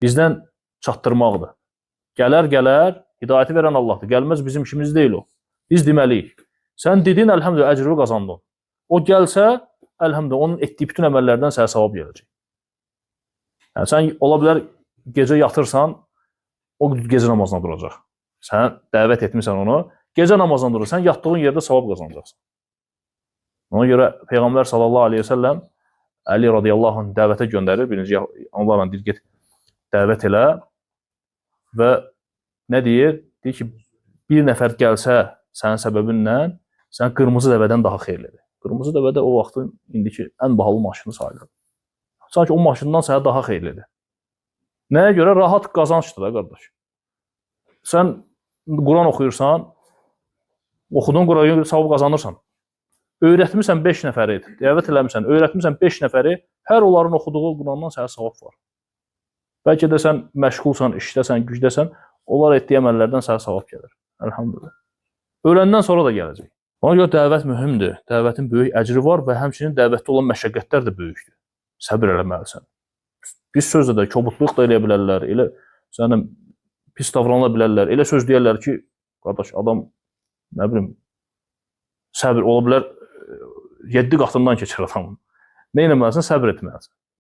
bizdən çatdırmaqdır. Gələr, hidayəti verən Allahdır. Gəlməz bizim işimiz deyil o. Biz deməliyik. Sən dedin, əlhəmdülillah, əcri qazandın. O gəlsə, əlhəmdülillah, onun etdiyi bütün əməllərdən sənə savab gələcək. Yəni, sən ola bilər, gecə yatırsan, o gecə namazına duracaq. Sən dəvət etmirsən onu, gecə namazına durur. Sən yatdığın yerdə savab qazanacaqsın. Ona görə Peyğəmbər sallallahu aleyhi ve sellem Əli radiyallahu anh dəvətə göndərir. Birinci, onlarla deyir, get dəvət elə və nə deyir? Deyir ki, bir nəfər gəlsə sənin səbəbinlə, sən qırmızı dəvədən daha xeyirlidir. Qırmızı dəvədə o vaxtın indiki ən bahalı maşını sayılır. Sanki o maşından sənə daha xeyirlidir. Nəyə görə? Rahat qazançdır da, qardaş. Sən Quran oxuyursan, oxuduğun Qurana görə savab qazanırsan. Öyrətmirsən 5 nəfəri, dəvət eləmirsən, öyrətmirsən 5 nəfəri, hər onların oxuduğu Qurandan sənə savab var. Bəlkə də sən məşğulsan, işdəsən, gücdəsən, onlar etdiyi əməllərdən sənə savab gəlir. Əlhamdülillah. Öləndən sonra da gələcək. Ona görə dəvət mühümdür. Dəvətin böyük əcri var və həmçinin dəvətdə olan məşəqqətlər də böyükdür. Səbr eləməlisən. Pis sözlə də, kobudluq da eləyə bilərlər, elə sənin pis davrana bilərlər. Elə söz deyərlər ki, qardaş, adam, nə bilim, səbir ola bilər, 7 qatından keçir adamın. Nə eləməlisən? Səbr etməlisən.